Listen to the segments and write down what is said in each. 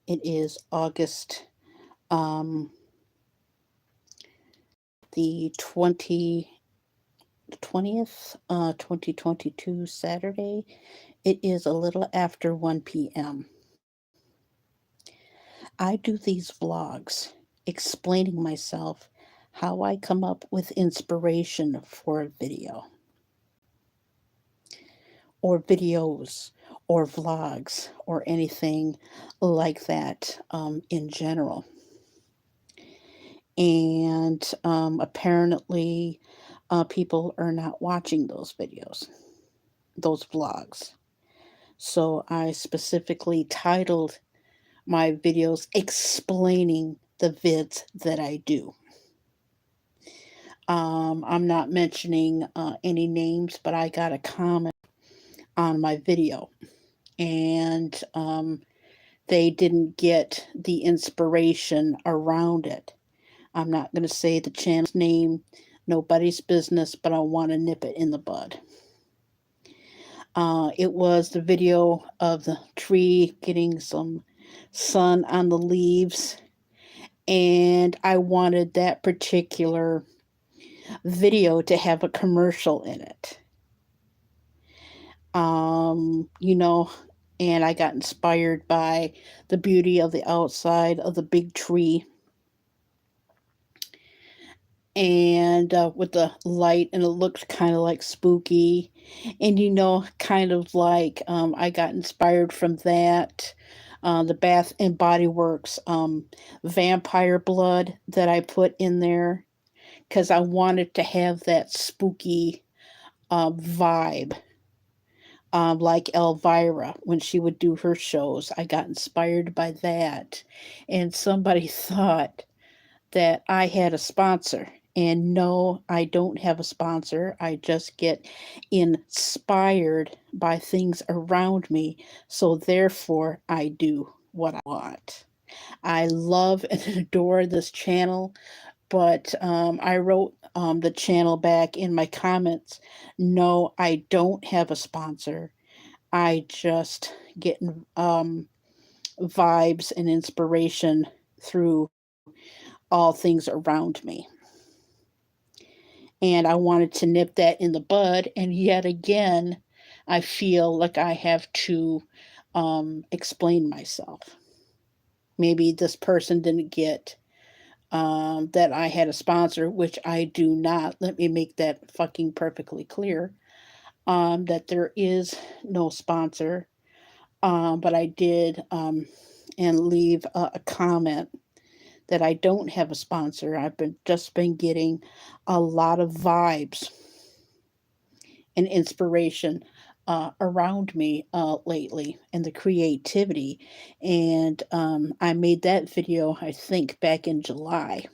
It is August the 20th, 2022, Saturday. It is a little after 1 p.m. I do these vlogs explaining myself how I come up with inspiration for a video or videos or vlogs or anything like that in general. And apparently, people are not watching those videos, those vlogs. So I specifically titled my videos explaining the vids that I do. I'm not mentioning any names, but I got a comment on my video, and they didn't get the inspiration around it. I'm not going to say the channel's name, nobody's business, but I want to nip it in the bud. It was the video of the tree getting some sun on the leaves, and I wanted that particular video to have a commercial in it. You know, and I got inspired by the beauty of the outside of the big tree, and with the light, and it looked kind of like spooky, and kind of like I got inspired from that. The Bath and Body Works vampire blood that I put in there because I wanted to have that spooky vibe, like Elvira when she would do her shows. I got inspired by that, and somebody thought that I had a sponsor. And no, I don't have a sponsor. I just get inspired by things around me. So therefore, I do what I want. I love and adore this channel, but I wrote the channel back in my comments. No, I don't have a sponsor. I just get vibes and inspiration through all things around me. And I wanted to nip that in the bud. And yet again, I feel like I have to explain myself. Maybe this person didn't get that I had a sponsor, which I do not. Let me make that fucking perfectly clear. That there is no sponsor. But I did and leave a comment that I don't have a sponsor. I've just been getting a lot of vibes and inspiration around me lately, and the creativity. And I made that video, I think, back in July,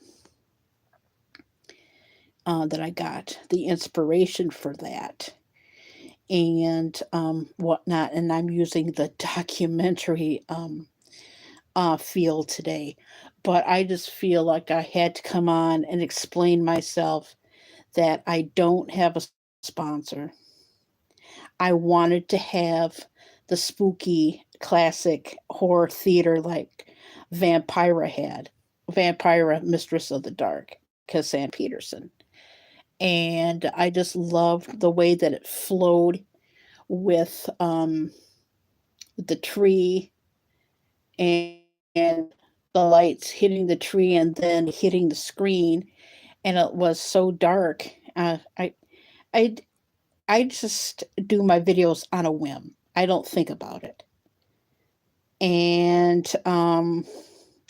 that I got the inspiration for that and whatnot. And I'm using the documentary field today. But I just feel like I had to come on and explain myself that I don't have a sponsor. I wanted to have the spooky classic horror theater like Vampira had. Vampira, Mistress of the Dark, Cassandra Peterson. And I just loved the way that it flowed with the tree and the lights hitting the tree and then hitting the screen, and it was so dark. I I just do my videos on a whim. I don't think about it. And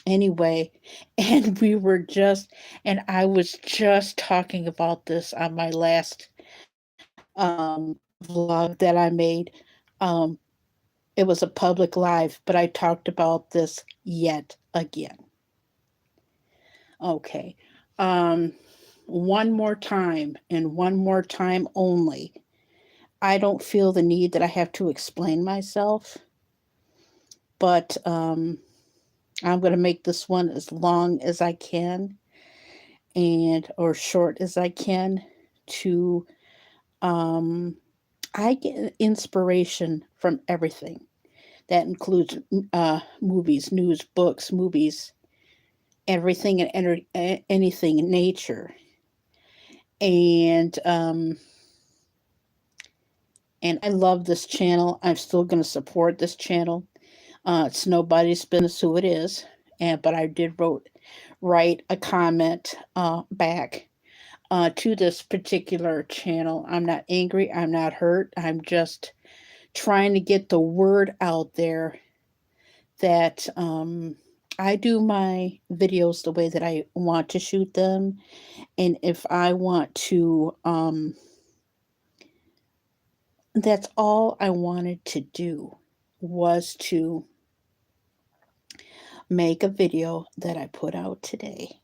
anyway, and we were just and I was just talking about this on my last vlog that I made. Um it was a public live, but I talked about this yet again. Okay. Um one more time and one more time only. I don't feel the need that I have to explain myself, but I'm going to make this one as long as I can and or short as I can to um I get inspiration from everything. That includes movies, news, books, movies, everything and anything in nature. And and I love this channel. I'm still going to support this channel. It's nobody's business who it is, and but I did write a comment back to this particular channel. I'm not angry. I'm not hurt. I'm just trying to get the word out there that I do my videos the way that I want to shoot them. And if I want to, that's all I wanted to do was to make a video that I put out today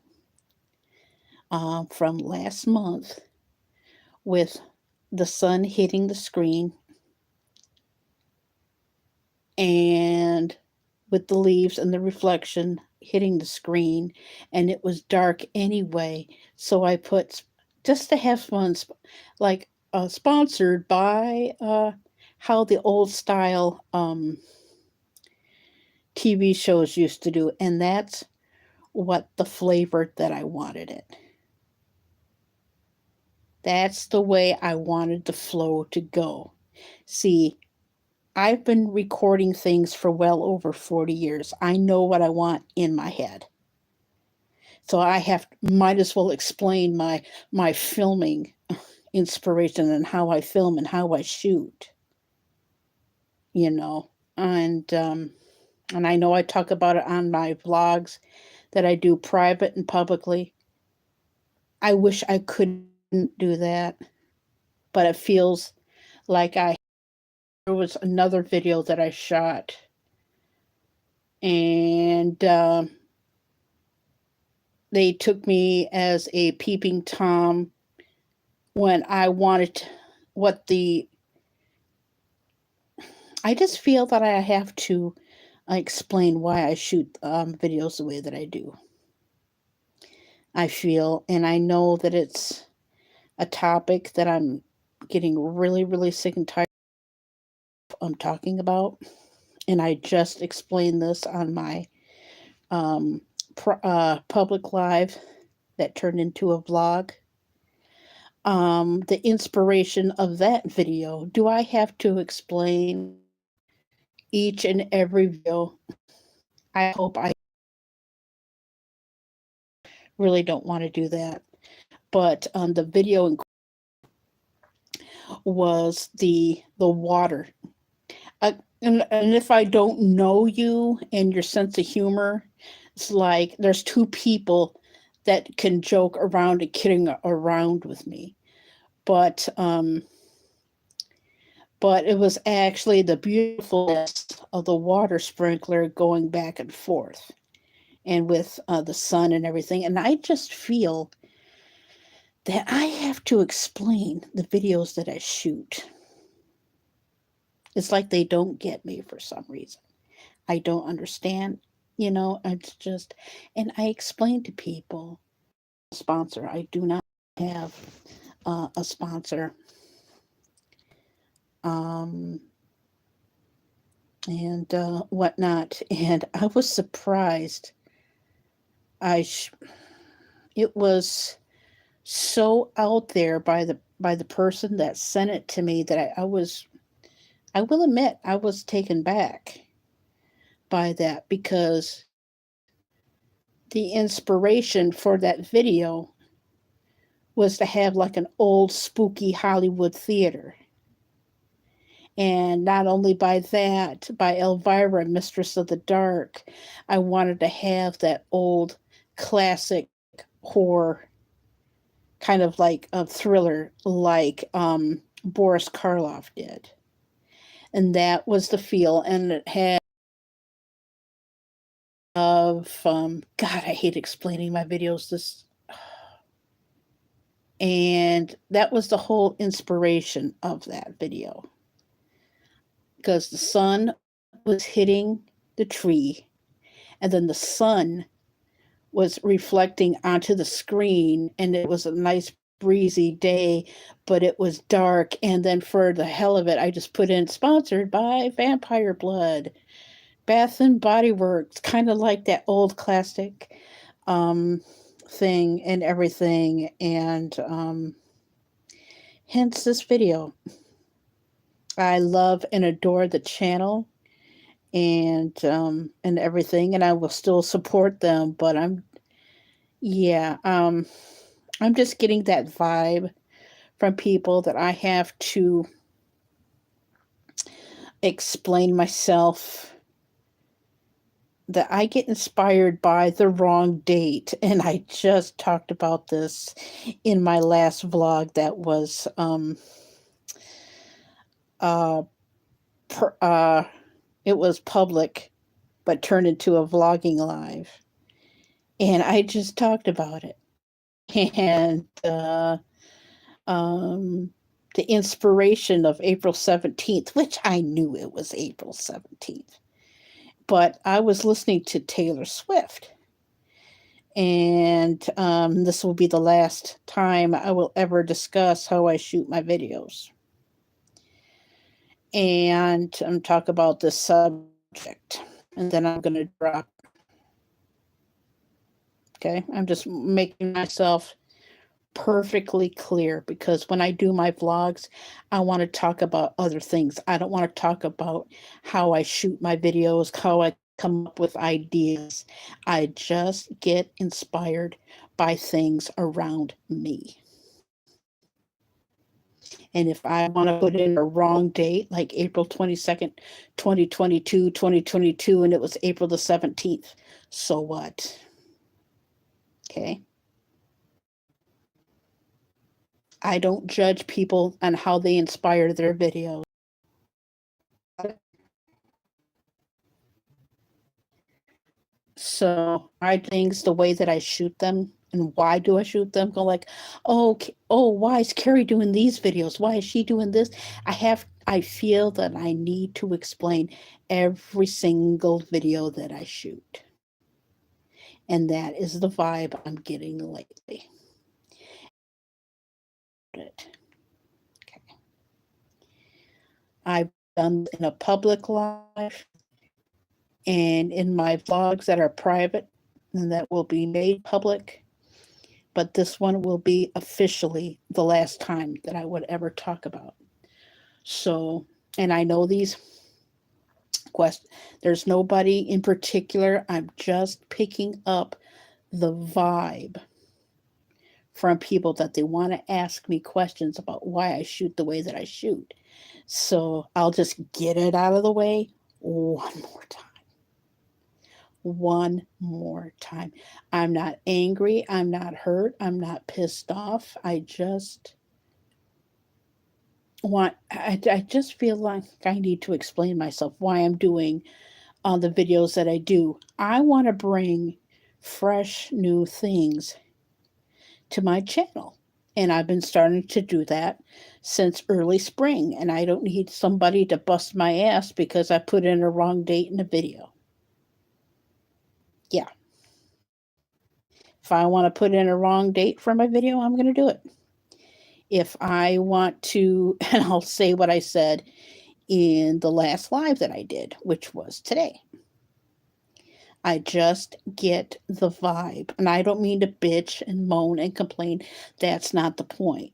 from last month with the sun hitting the screen and with the leaves and the reflection hitting the screen, and it was dark anyway. So I put just to have fun, like sponsored by how the old style TV shows used to do, and that's what the flavor that I wanted it. That's the way I wanted the flow to go. See, I've been recording things for well over 40 years. I know what I want in my head. So might as well explain my filming inspiration and how I film and how I shoot, you know. And I know I talk about it on my vlogs that I do private and publicly. I wish I couldn't do that, but it feels like there was another video that I shot, and they took me as a peeping Tom when I wanted what the I just feel that I have to explain why I shoot videos the way that I do. I feel, and I know that it's a topic that I'm getting really, really sick and tired of talking about. And I just explained this on my public live that turned into a vlog. The inspiration of that video. Do I have to explain each and every video? I hope I really don't want to do that. But the video was the water. And if I don't know you and your sense of humor, it's like there's two people that can joke around and kidding around with me. But it was actually the beautifulness of the water sprinkler going back and forth, and with the sun and everything. And I just feel that I have to explain the videos that I shoot. It's like they don't get me for some reason. I don't understand, it's just, and I explain to people, sponsor, I do not have a sponsor. And whatnot. And I was surprised. It was so out there by the person that sent it to me that I will admit I was taken back by that, because the inspiration for that video was to have like an old spooky Hollywood theater. And not only by that, by Elvira, Mistress of the Dark, I wanted to have that old classic horror, kind of like a thriller, like Boris Karloff did. And that was the feel. And it had God, I hate explaining my videos. And that was the whole inspiration of that video, because the sun was hitting the tree, and then the sun was reflecting onto the screen, and it was a nice breezy day, but it was dark. And then for the hell of it, I just put in sponsored by Vampire Blood, Bath and Body Works, kind of like that old classic um, thing and everything, and hence this video. I love and adore the channel and everything, and I will still support them. But yeah, I'm just getting that vibe from people that I have to explain myself, that I get inspired by the wrong date. And I just talked about this in my last vlog that was uh, per, it was public but turned into a vlogging live. And I just talked about it. And um, the inspiration of April 17th, which I knew it was April 17th, but I was listening to Taylor Swift. And this will be the last time I will ever discuss how I shoot my videos. And talk about this subject. And then I'm going to drop. Okay. I'm just making myself perfectly clear, because when I do my vlogs, I want to talk about other things. I don't want to talk about how I shoot my videos, how I come up with ideas. I just get inspired by things around me. And if I want to put in a wrong date, like April 22nd, 2022, and it was April the 17th, so what? Okay. I don't judge people on how they inspire their videos. So I things the way that I shoot them, and why do I shoot them? Go like, oh, why is Carrie doing these videos? Why is she doing this? I feel that I need to explain every single video that I shoot. And that is the vibe I'm getting lately. Okay. I've done in a public live and in my vlogs that are private and that will be made public. But this one will be officially the last time that I would ever talk about. So, and I know these questions, there's nobody in particular. I'm just picking up the vibe from people that they want to ask me questions about why I shoot the way that I shoot. So I'll just get it out of the way one more time. One more time. I'm not angry. I'm not hurt. I'm not pissed off. I just feel like I need to explain myself why I'm doing the videos that I do. I want to bring fresh new things to my channel. And I've been starting to do that since early spring. And I don't need somebody to bust my ass because I put in a wrong date in a video. Yeah. If I want to put in a wrong date for my video, I'm going to do it. If I want to, and I'll say what I said in the last live that I did, which was today. I just get the vibe. And I don't mean to bitch and moan and complain. That's not the point.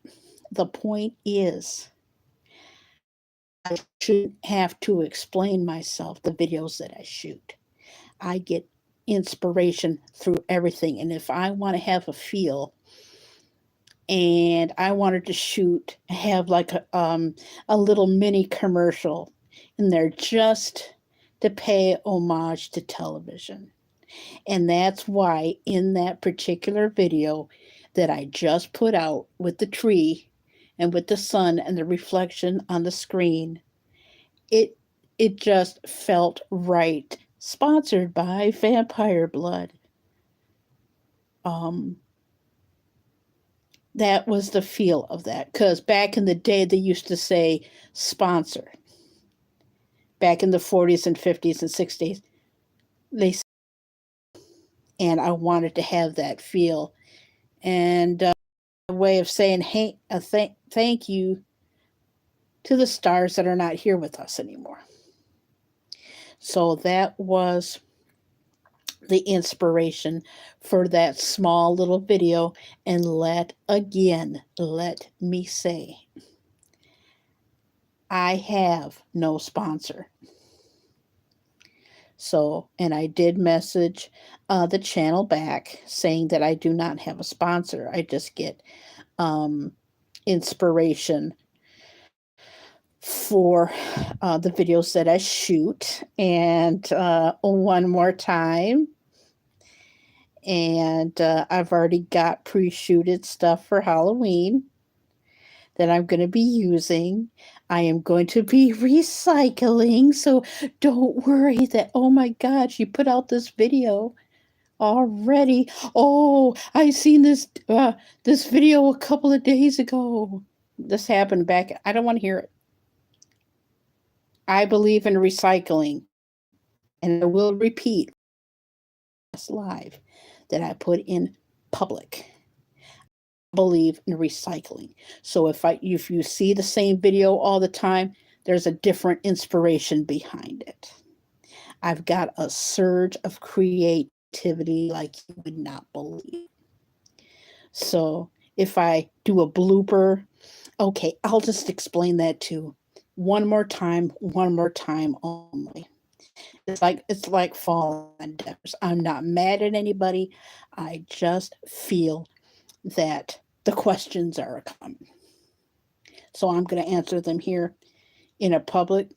The point is, I shouldn't have to explain myself, the videos that I shoot. I get inspiration through everything. And if I want to have a feel and I wanted to have like a little mini commercial in there just to pay homage to television. And that's why in that particular video that I just put out with the tree and with the sun and the reflection on the screen, it it just felt right. Sponsored by Vampire Blood. Um, that was the feel of that, because back in the day they used to say sponsor. Back in the 40s and 50s and 60s, they and I wanted to have that feel and a way of saying hey, thank you to the stars that are not here with us anymore. So that was the inspiration for that small little video. And let me say, I have no sponsor. So, and I did message the channel back saying that I do not have a sponsor. I just get inspiration for the videos that I shoot. And one more time, and I've already got pre-shooted stuff for Halloween that I'm going to be using. I am going to be recycling, so don't worry that, oh my gosh, you put out this video already. Oh, I seen this video a couple of days ago. This happened back. I don't want to hear it. I believe in recycling, and I will repeat this live that I put in public. Believe in recycling. So if you see the same video all the time, there's a different inspiration behind it. I've got a surge of creativity like you would not believe. So if I do a blooper, okay, I'll just explain that too. One more time only. It's like falling on deaf ears. I'm not mad at anybody. I just feel that the questions are coming. So I'm going to answer them here in a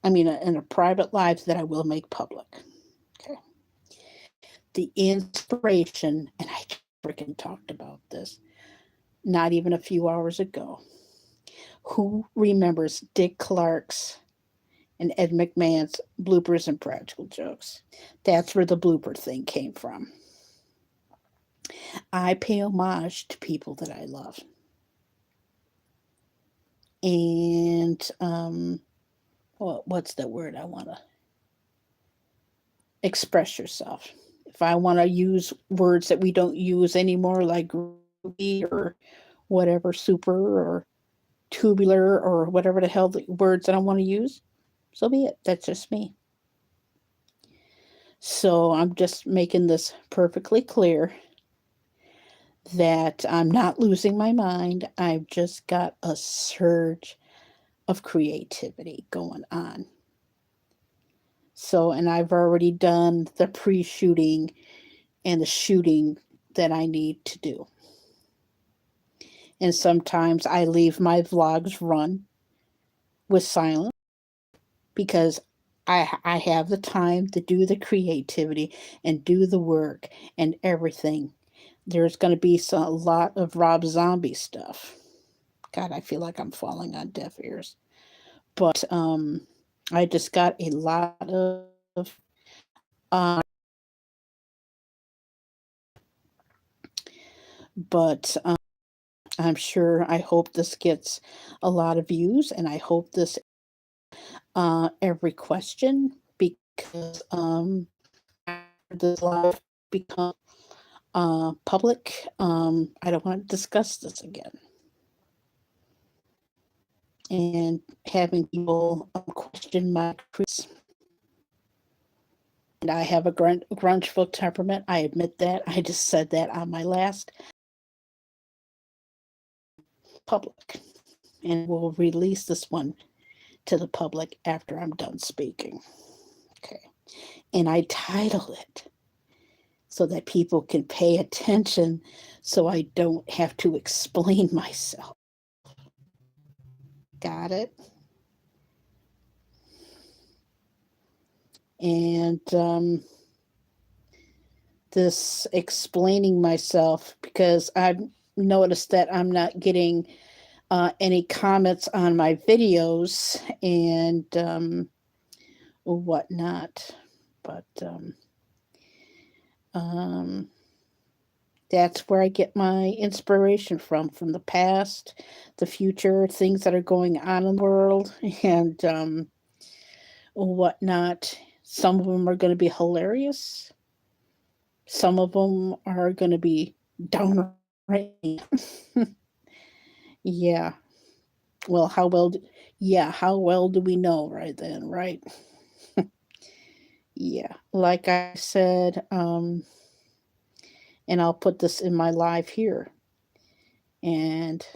in a private live that I will make public. Okay. The inspiration, and I freaking talked about this not even a few hours ago. Who remembers Dick Clark's and Ed McMahon's bloopers and practical jokes? That's where the blooper thing came from. I pay homage to people that I love. And what's the word I want to express yourself? If I want to use words that we don't use anymore, like groovy or whatever, super or tubular or whatever the hell the words that I want to use, so be it. That's just me. So I'm just making this perfectly clear that I'm not losing my mind. I've just got a surge of creativity going on. So, and I've already done the pre-shooting and the shooting that I need to do. And sometimes I leave my vlogs run with silence because I have the time to do the creativity and do the work and everything. There's going to be a lot of Rob Zombie stuff. God, I feel like I'm falling on deaf ears. But I just got a lot of but I'm sure, I hope this gets a lot of views, and I hope this every question, because this live become public, I don't want to discuss this again. And having people question my creeds. And I have a grungeful temperament. I admit that. I just said that on my last public. And we'll release this one to the public after I'm done speaking. Okay. And I title it so that people can pay attention so I don't have to explain myself. Got it? And this explaining myself, because I've noticed that I'm not getting any comments on my videos and whatnot. But that's where I get my inspiration from the past, the future, things that are going on in the world, and whatnot. Some of them are going to be hilarious. Some of them are going to be downright. Yeah. Well, how well do we know right then, right? Yeah, like I said, and I'll put this in my live here. And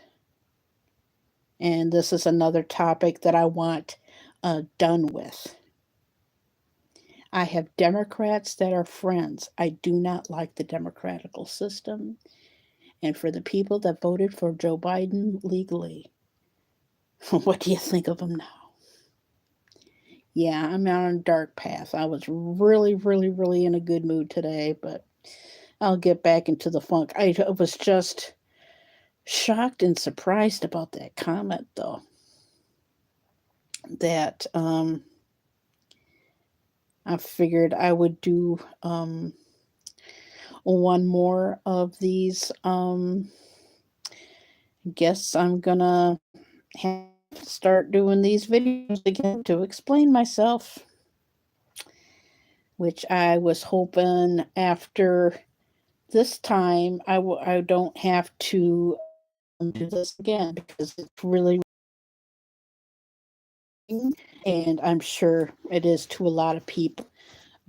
this is another topic that I want done with. I have Democrats that are friends. I do not like the democratical system. And for the people that voted for Joe Biden legally, what do you think of him now? Yeah, I'm on a dark path. I was really, really, really in a good mood today, but I'll get back into the funk. I was just shocked and surprised about that comment, though. That I figured I would do one more of these. Guess I'm gonna have to start doing these videos again to explain myself, which I was hoping after this time I don't have to do this again because it's really, and I'm sure it is to a lot of people.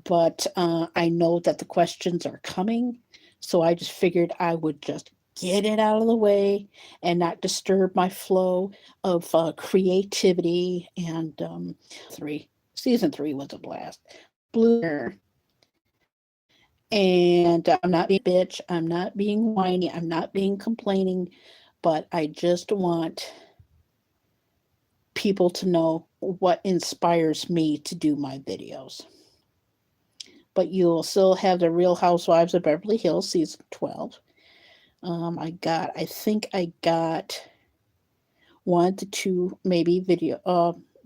But I know that the questions are coming, so I just figured I would just get it out of the way and not disturb my flow of creativity. And season 3 was a blast. Blue, and I'm not being a bitch. I'm not being whiny. I'm not being complaining, but I just want people to know what inspires me to do my videos. But you'll still have the Real Housewives of Beverly Hills season 12. I think I got 1 to 2 maybe video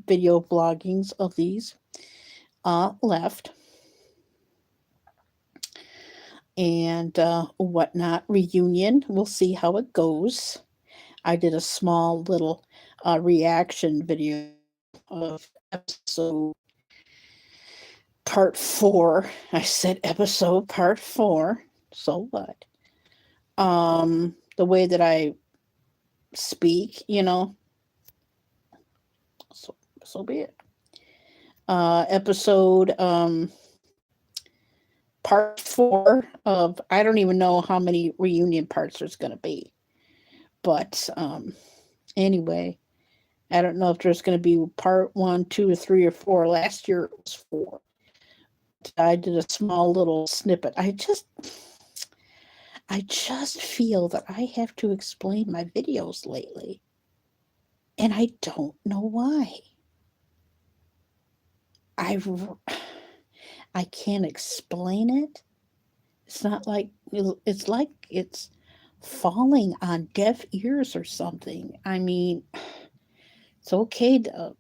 vloggings of these left, and whatnot reunion. We'll see how it goes. I did a small little reaction video of episode part 4. I said episode part 4. So what? The way that I speak, so be it. Episode part 4 of, I don't even know how many reunion parts there's going to be, but anyway, I don't know if there's going to be part 1, 2, or 3, or 4. Last year it was 4. I did a small little snippet. I just feel that I have to explain my videos lately, and I don't know why. I I can't explain it. It's not like it's falling on deaf ears or something. I mean, it's okay to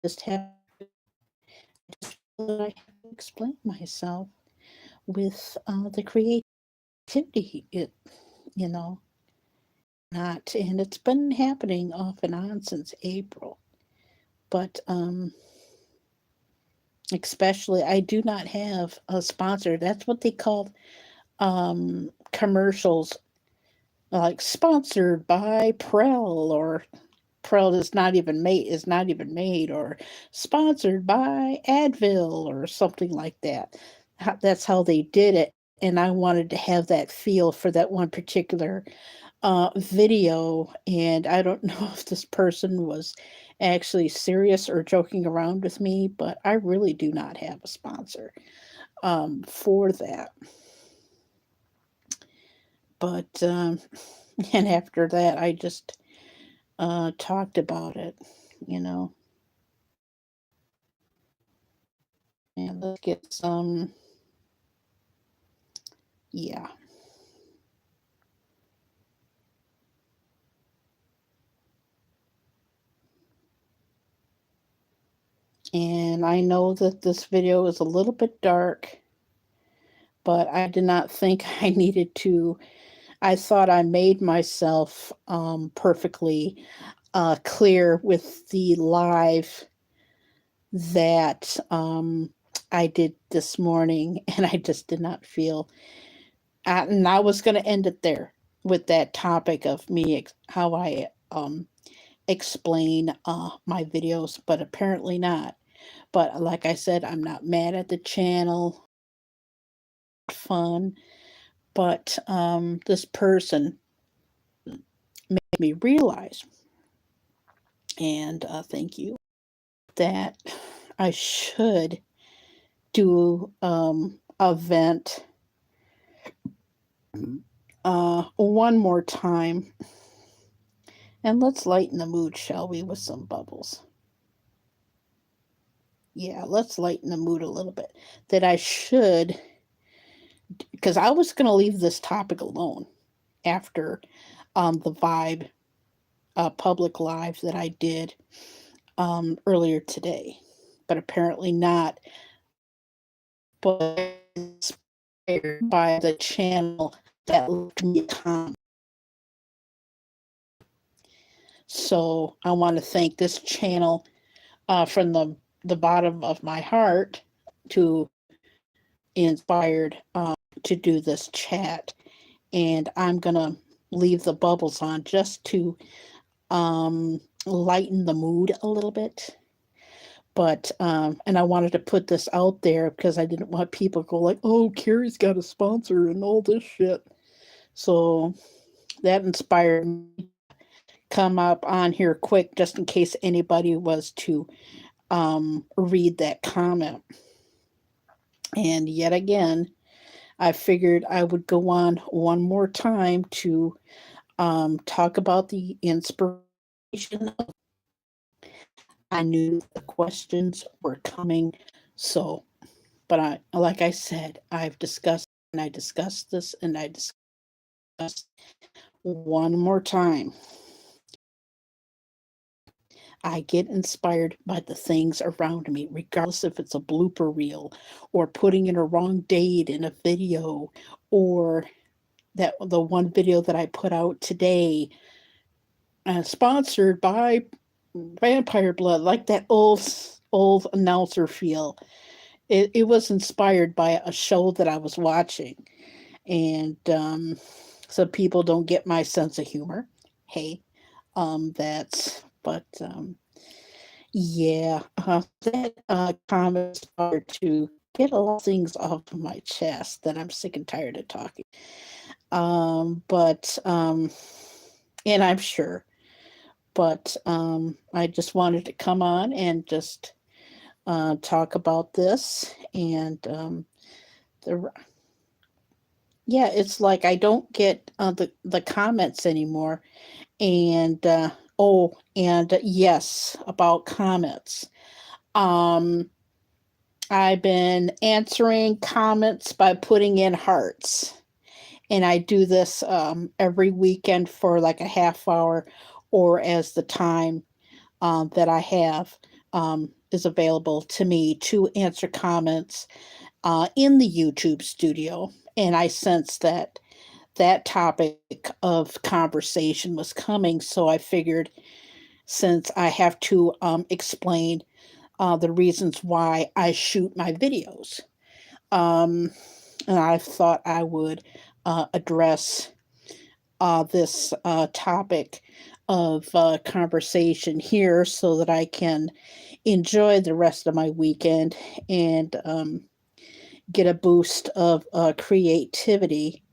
just have I have to explain myself with the creativity. You know, not, and it's been happening off and on since April. But especially, I do not have a sponsor. That's what they call commercials, like sponsored by Prel, or Prel is not even made, or sponsored by Advil or something like that. That's how they did it, and I wanted to have that feel for that one particular video, and I don't know if this person was actually serious or joking around with me, but I really do not have a sponsor for that. But and after that, I just talked about it, you know. And let's get some, yeah. And I know that this video is a little bit dark, but I did not think I needed to. I thought I made myself perfectly clear with the live that I did this morning, and I just did not feel. And I was going to end it there with that topic of me, how I explain my videos, but apparently not. But like I said, I'm not mad at the channel. Fun, but this person made me realize, and thank you, that I should do a vent one more time. And let's lighten the mood, shall we, with some bubbles. Yeah, let's lighten the mood a little bit. That I should, because I was going to leave this topic alone after the Vibe public live that I did earlier today, but apparently not. But inspired by the channel that left me a comment. So I want to thank this channel from the bottom of my heart to inspired to do this chat. And I'm going to leave the bubbles on just to lighten the mood a little bit. But and I wanted to put this out there because I didn't want people to go like, oh, Carrie's got a sponsor and all this shit. So that inspired me to come up on here quick just in case anybody was to read that comment. And yet again, I figured I would go on one more time to talk about the inspiration. I knew the questions were coming, so, but like I said, I've discussed and I discussed this and I discussed one more time. I get inspired by the things around me, regardless if it's a blooper reel or putting in a wrong date in a video, or that the one video that I put out today, sponsored by Vampire Blood, like that old announcer feel. It was inspired by a show that I was watching, and some people don't get my sense of humor. Hey, but yeah, that comment started to get a lot of things off of my chest that I'm sick and tired of talking. But and I'm sure, but I just wanted to come on and just talk about this. And the yeah, it's like I don't get the comments anymore. And oh, and yes, about comments. Um, I've been answering comments by putting in hearts. And I do this every weekend for like a half hour, or as the time that I have is available to me to answer comments in the YouTube studio. And I sense that that topic of conversation was coming. So I figured, since I have to explain the reasons why I shoot my videos, and I thought I would address this topic of conversation here so that I can enjoy the rest of my weekend and get a boost of creativity.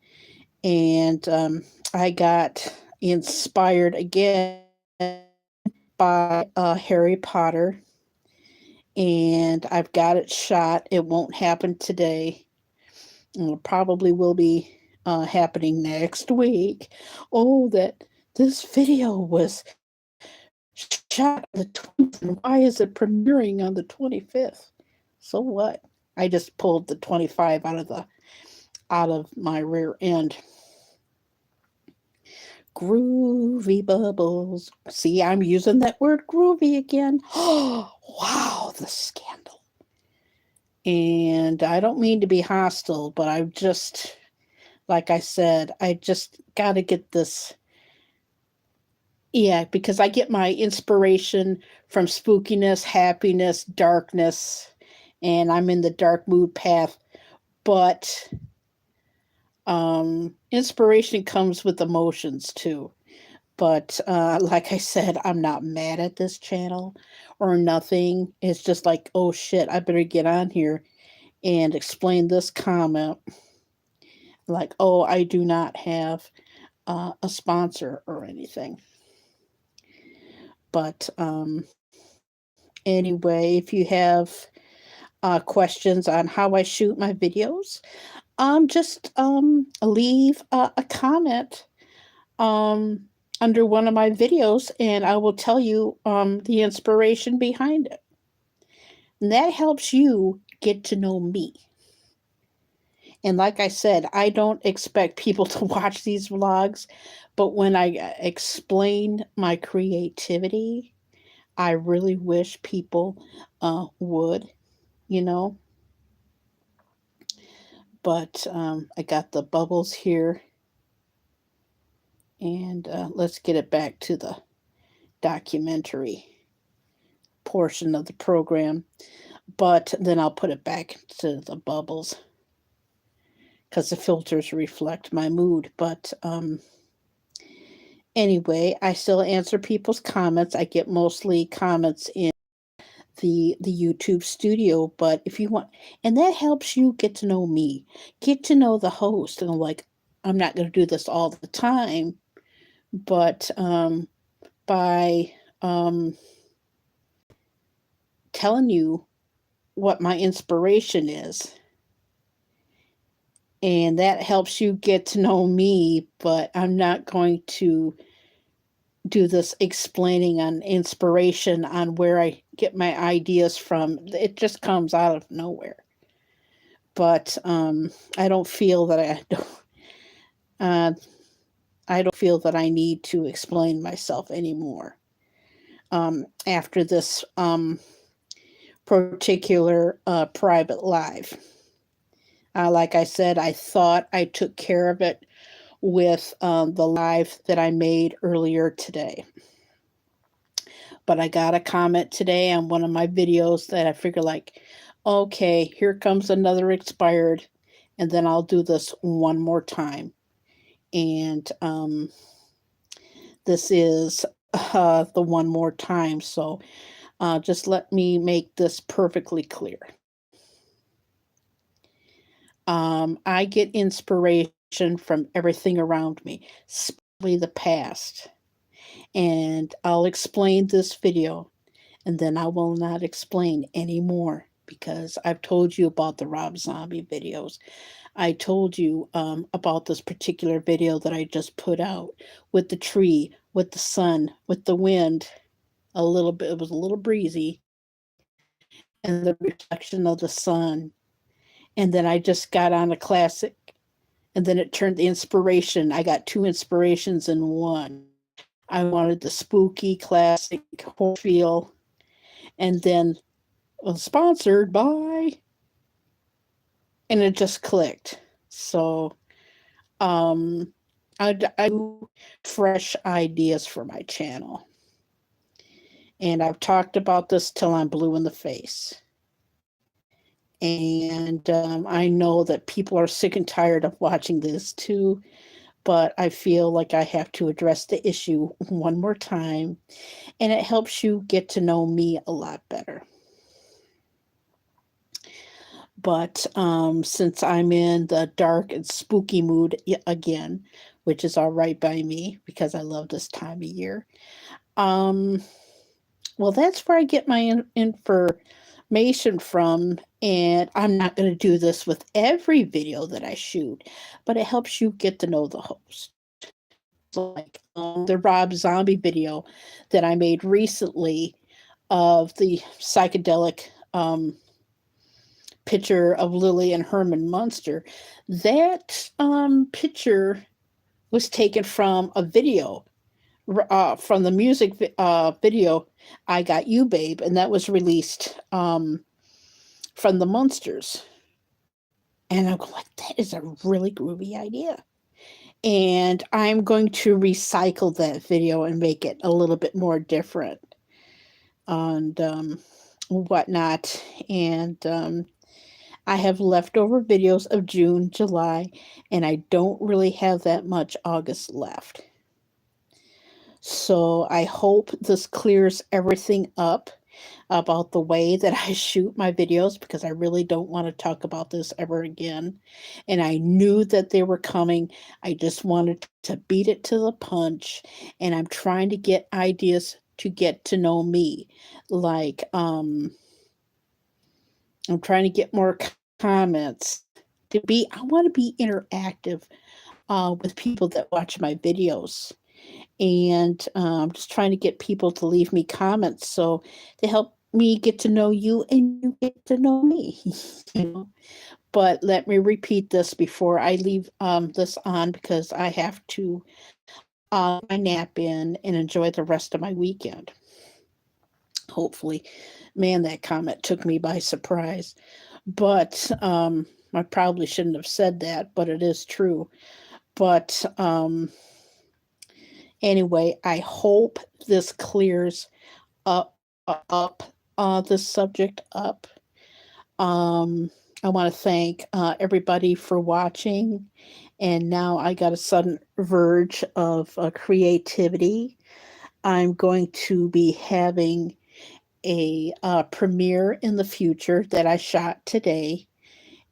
And I got inspired again by Harry Potter, and I've got it shot. It won't happen today. It probably will be happening next week. Oh, that this video was shot on the 20th, and why is it premiering on the 25th? So what? I just pulled the 25 out of my rear end. Groovy bubbles. See, I'm using that word groovy again. Oh, wow, the scandal. And I don't mean to be hostile, but I've just, like I said, I just got to get this. Yeah, because I get my inspiration from spookiness, happiness, darkness, and I'm in the dark mood path. But inspiration comes with emotions too. But like I said, I'm not mad at this channel or nothing. It's just like, oh shit, I better get on here and explain this comment. Like, oh, I do not have a sponsor or anything. But anyway, if you have questions on how I shoot my videos, just leave a comment um, under one of my videos, and I will tell you the inspiration behind it. And that helps you get to know me. And like I said, I don't expect people to watch these vlogs, but when I explain my creativity, I really wish people would, you know. But I got the bubbles here, and let's get it back to the documentary portion of the program. But then I'll put it back to the bubbles because the filters reflect my mood. But anyway, I still answer people's comments. I get mostly comments in the YouTube studio, but if you want, and that helps you get to know me, get to know the host. And like, I'm not going to do this all the time, but by telling you what my inspiration is, and that helps you get to know me, but I'm not going to do this explaining on inspiration on where I get my ideas from. It just comes out of nowhere. But I don't feel that uh, I don't feel that I need to explain myself anymore after this particular private live. Like I said, I thought I took care of it with the live that I made earlier today. But I got a comment today on one of my videos that I figured like, okay, here comes another expired, and then I'll do this one more time. And this is the one more time. So just let me make this perfectly clear. I get inspiration from everything around me, especially the past. And I'll explain this video, and then I will not explain anymore because I've told you about the Rob Zombie videos. I told you about this particular video that I just put out with the tree, with the sun, with the wind. A little bit, it was a little breezy, and the reflection of the sun. And then I just got on a classic, and then it turned the inspiration. I got two inspirations in one. I wanted the spooky classic horror feel, and then sponsored by, and it just clicked. So I do fresh ideas for my channel, and I've talked about this till I'm blue in the face. And I know that people are sick and tired of watching this too, but I feel like I have to address the issue one more time, and it helps you get to know me a lot better. But since I'm in the dark and spooky mood again, which is all right by me because I love this time of year, well, that's where I get my information from. And I'm not going to do this with every video that I shoot, but it helps you get to know the host. So like the Rob Zombie video that I made recently of the psychedelic picture of Lily and Herman Munster, that picture was taken from a video, from the music video I Got You Babe, and that was released from the Munsters. And I'm like, that is a really groovy idea. And I'm going to recycle that video and make it a little bit more different and whatnot. And I have leftover videos of June, July, and I don't really have that much August left. So I hope this clears everything up about the way that I shoot my videos, because I really don't want to talk about this ever again. And I knew that they were coming. I just wanted to beat it to the punch. And I'm trying to get ideas to get to know me. Like, I'm trying to get more comments to be, I want to be interactive with people that watch my videos. And just trying to get people to leave me comments so to help me get to know you and you get to know me. you know. But let me repeat this before I leave this on, because I have to my nap in and enjoy the rest of my weekend. Hopefully, man, that comment took me by surprise. But I probably shouldn't have said that, but it is true. But anyway, I hope this clears up this subject up. Um, I want to thank everybody for watching. And now I got a sudden verge of creativity. I'm going to be having a premiere in the future that I shot today,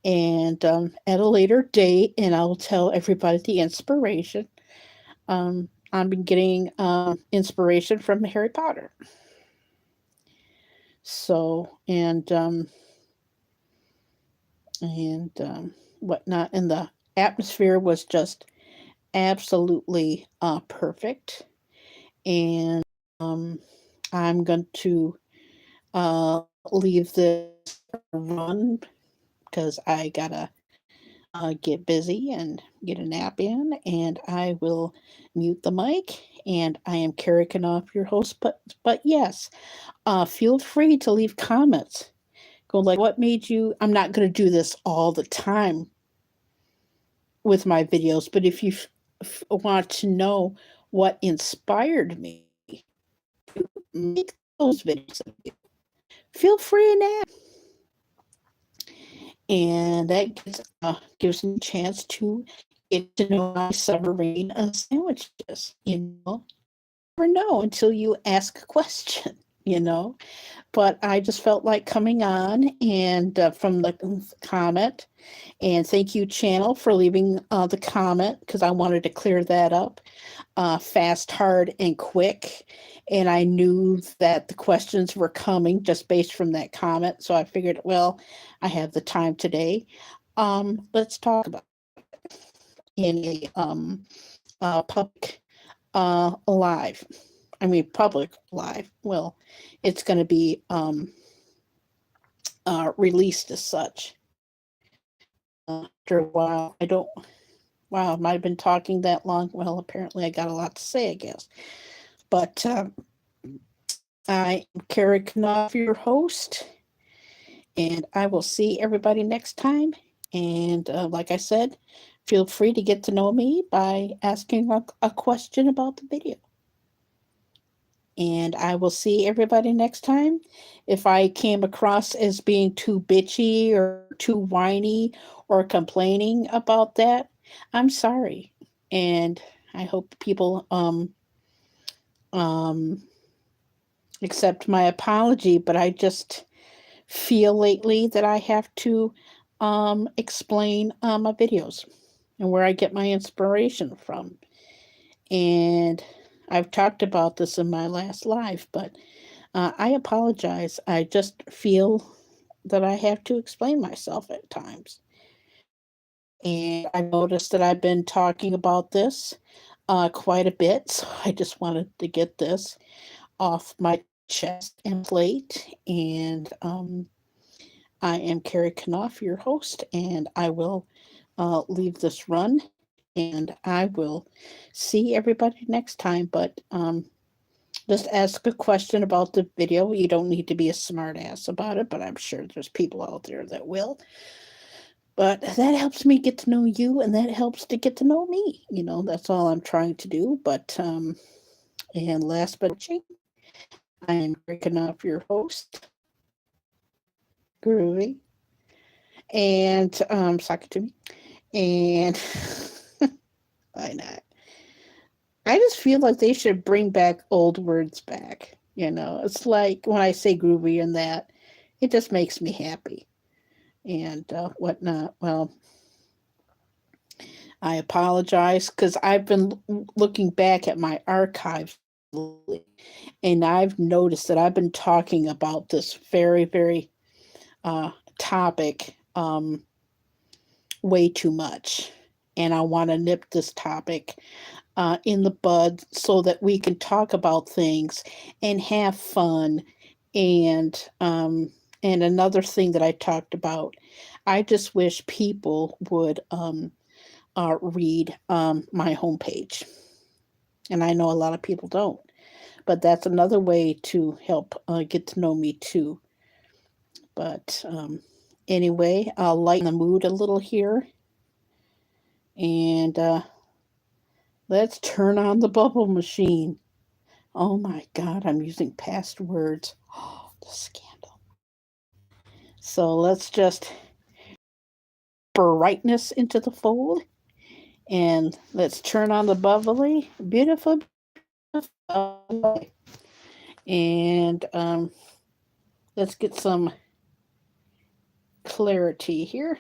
and at a later date, and I'll tell everybody the inspiration. I've been getting inspiration from Harry Potter. So, and whatnot, and the atmosphere was just absolutely perfect. And I'm going to leave this run because I gotta get busy and get a nap in, and I will mute the mic. And I am Carrie Knopf, your host. But yes, feel free to leave comments. Go like, what made you? I'm not going to do this all the time with my videos, but if you want to know what inspired me to make those videos, feel free and ask. And that gives me a chance to get to know my submarine sandwiches. Never know until you ask a question. You know, but I just felt like coming on and from the comment. And thank you, channel, for leaving the comment, because I wanted to clear that up fast, hard, and quick. And I knew that the questions were coming just based from that comment. So I figured, well, I have the time today. Let's talk about it in a public live. I mean, public live. Well, it's going to be released as such. After a while, I don't. Wow, I might have been talking that long. Well, apparently, I got a lot to say, I guess. But I am Carrie Knopf, your host, and I will see everybody next time. And like I said, feel free to get to know me by asking a question about the video. And I will see everybody next time. If I came across as being too bitchy or too whiny or complaining about that, I'm sorry. And I hope people um, accept my apology, but I just feel lately that I have to explain my videos and where I get my inspiration from. And I've talked about this in my last live, but I apologize. I just feel that I have to explain myself at times. And I noticed that I've been talking about this quite a bit, so I just wanted to get this off my chest and plate. And I am Carrie Knopf, your host, and I will leave this run. And I will see everybody next time. But just ask a question about the video. You don't need to be a smart ass about it, but I'm sure there's people out there that will. But that helps me get to know you, and that helps to get to know me. That's all I'm trying to do. But and last but not least, I am breaking off your host, Groovy, and sock it to me, and why not? I just feel like they should bring back old words back. It's like when I say groovy and that, it just makes me happy and whatnot. Well, I apologize because I've been looking back at my archives lately, and I've noticed that I've been talking about this very, very uh, topic way too much. And I want to nip this topic in the bud so that we can talk about things and have fun. And and another thing that I talked about, I just wish people would read my homepage. And I know a lot of people don't, but that's another way to help get to know me too. But anyway, I'll lighten the mood a little here. And let's turn on the bubble machine. Oh my God, I'm using past words. Oh, the scandal. So let's just brightness into the fold. And let's turn on the bubbly, beautiful, beautiful. And let's get some clarity here.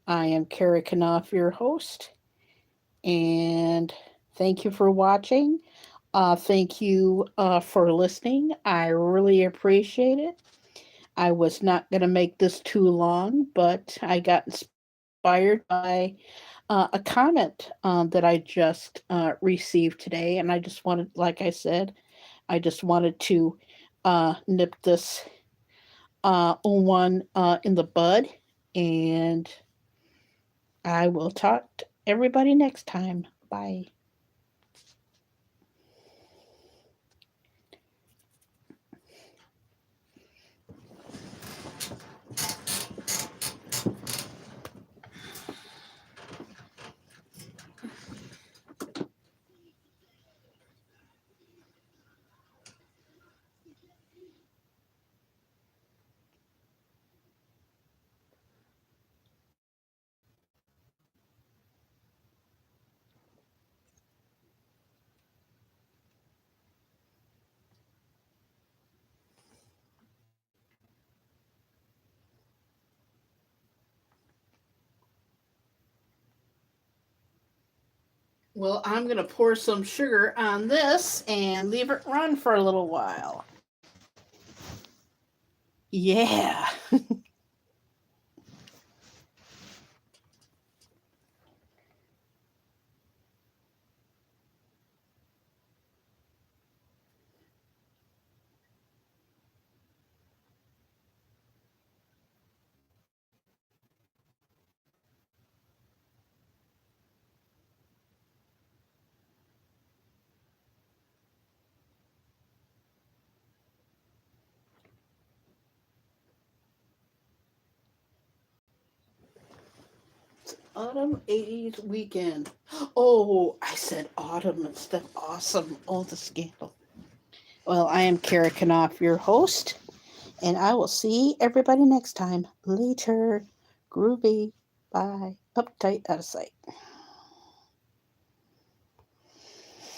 I am Carrie Knopf, your host, and thank you for watching. Thank you for listening. I really appreciate it. I was not going to make this too long, but I got inspired by a comment that I just received today. And I just wanted, like I said, I just wanted to nip this one in the bud. And I will talk to everybody next time. Bye. Well, I'm going to pour some sugar on this and leave it run for a little while. Yeah. Autumn 80s weekend. Oh, I said autumn instead of awesome. Oh, the scandal. Well, I am Kara Knopf, your host, and I will see everybody next time. Later. Groovy. Bye. Uptight, out of sight.